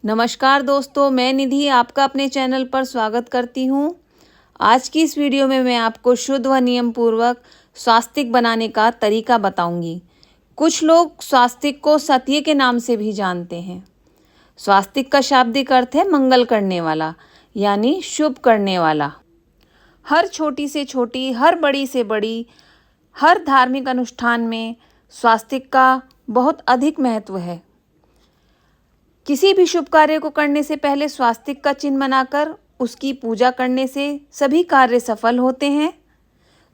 नमस्कार दोस्तों, मैं निधि आपका अपने चैनल पर स्वागत करती हूँ। आज की इस वीडियो में मैं आपको शुद्ध व नियम पूर्वक स्वास्तिक बनाने का तरीका बताऊंगी। कुछ लोग स्वास्तिक को सत्य के नाम से भी जानते हैं। स्वास्तिक का शाब्दिक अर्थ है मंगल करने वाला, यानी शुभ करने वाला। हर छोटी से छोटी, हर बड़ी से बड़ी, हर धार्मिक अनुष्ठान में स्वास्तिक का बहुत अधिक महत्व है। किसी भी शुभ कार्य को करने से पहले स्वास्तिक का चिन्ह बनाकर उसकी पूजा करने से सभी कार्य सफल होते हैं।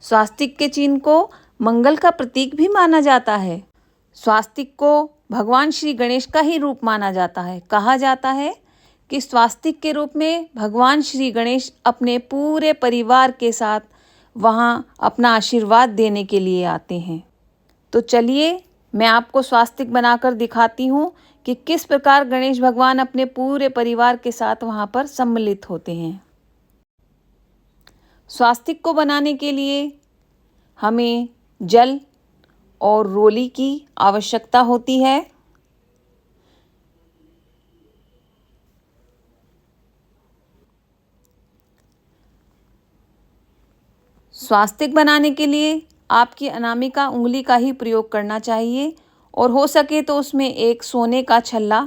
स्वास्तिक के चिन्ह को मंगल का प्रतीक भी माना जाता है। स्वास्तिक को भगवान श्री गणेश का ही रूप माना जाता है। कहा जाता है कि स्वास्तिक के रूप में भगवान श्री गणेश अपने पूरे परिवार के साथ वहाँ अपना आशीर्वाद देने के लिए आते हैं। तो चलिए मैं आपको स्वास्तिक बनाकर दिखाती हूँ कि किस प्रकार गणेश भगवान अपने पूरे परिवार के साथ वहाँ पर सम्मिलित होते हैं। स्वास्तिक को बनाने के लिए हमें जल और रोली की आवश्यकता होती है। स्वास्तिक बनाने के लिए आपकी अनामिका उंगली का ही प्रयोग करना चाहिए और हो सके तो उसमें एक सोने का छल्ला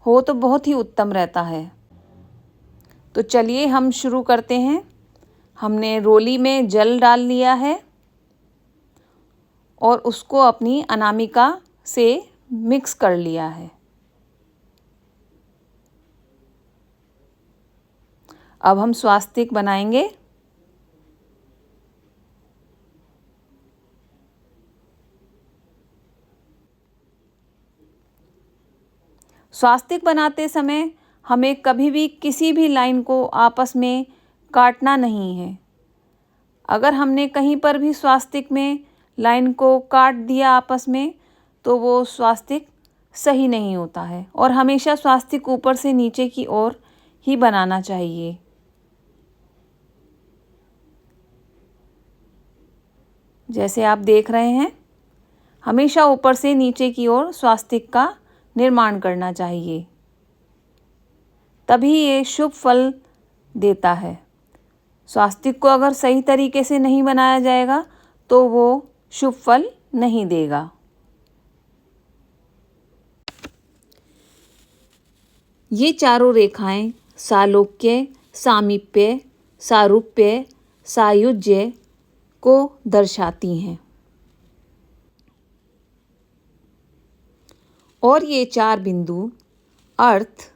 हो तो बहुत ही उत्तम रहता है। तो चलिए हम शुरू करते हैं। हमने रोली में जल डाल लिया है और उसको अपनी अनामिका से मिक्स कर लिया है। अब हम स्वास्तिक बनाएंगे। स्वास्तिक बनाते समय हमें कभी भी किसी भी लाइन को आपस में काटना नहीं है। अगर हमने कहीं पर भी स्वास्तिक में लाइन को काट दिया आपस में तो वो स्वास्तिक सही नहीं होता है और हमेशा स्वास्तिक ऊपर से नीचे की ओर ही बनाना चाहिए। जैसे आप देख रहे हैं, हमेशा ऊपर से नीचे की ओर स्वास्तिक का निर्माण करना चाहिए, तभी ये शुभ फल देता है। स्वास्तिक को अगर सही तरीके से नहीं बनाया जाएगा तो वो शुभ फल नहीं देगा। ये चारों रेखाएं सालोक्य, सामीप्य, सारूप्य, सायुज्य को दर्शाती हैं और ये चार बिंदु अर्थ,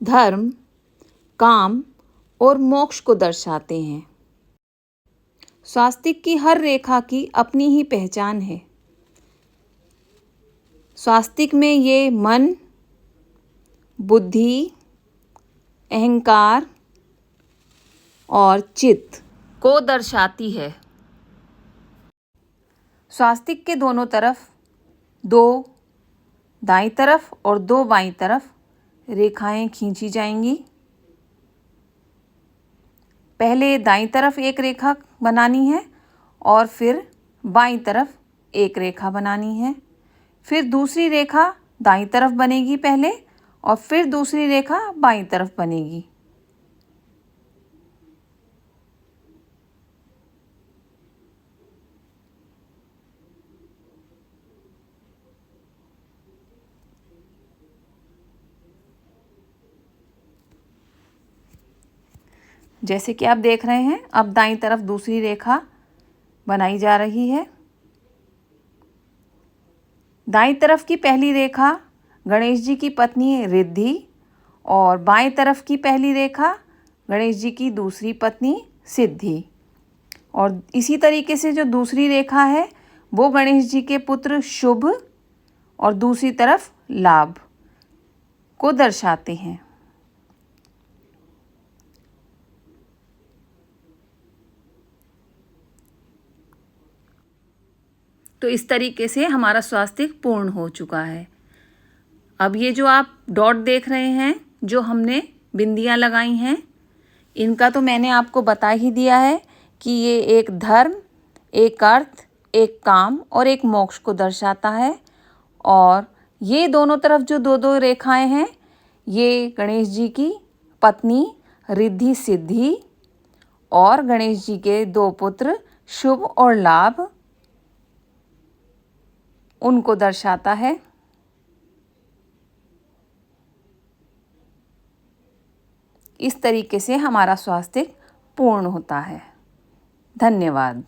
धर्म, काम और मोक्ष को दर्शाते हैं। स्वास्तिक की हर रेखा की अपनी ही पहचान है। स्वास्तिक में ये मन, बुद्धि, अहंकार और चित्त को दर्शाती है। स्वास्तिक के दोनों तरफ दो दाईं तरफ और दो बाईं तरफ रेखाएं खींची जाएंगी। पहले दाईं तरफ एक रेखा बनानी है और फिर बाईं तरफ एक रेखा बनानी है। फिर दूसरी रेखा दाईं तरफ बनेगी पहले और फिर दूसरी रेखा बाईं तरफ बनेगी। जैसे कि आप देख रहे हैं, अब दाईं तरफ दूसरी रेखा बनाई जा रही है। दाईं तरफ की पहली रेखा गणेश जी की पत्नी रिद्धि और बाईं तरफ की पहली रेखा गणेश जी की दूसरी पत्नी सिद्धि। और इसी तरीके से जो दूसरी रेखा है वो गणेश जी के पुत्र शुभ और दूसरी तरफ लाभ को दर्शाते हैं। तो इस तरीके से हमारा स्वास्तिक पूर्ण हो चुका है। अब ये जो आप डॉट देख रहे हैं, जो हमने बिंदियां लगाई हैं, इनका तो मैंने आपको बता ही दिया है कि ये एक धर्म, एक अर्थ, एक काम और एक मोक्ष को दर्शाता है। और ये दोनों तरफ जो दो दो रेखाएं हैं, ये गणेश जी की पत्नी रिद्धि सिद्धि और गणेश जी के 2 पुत्र शुभ और लाभ उनको दर्शाता है। इस तरीके से हमारा स्वास्तिक पूर्ण होता है। धन्यवाद।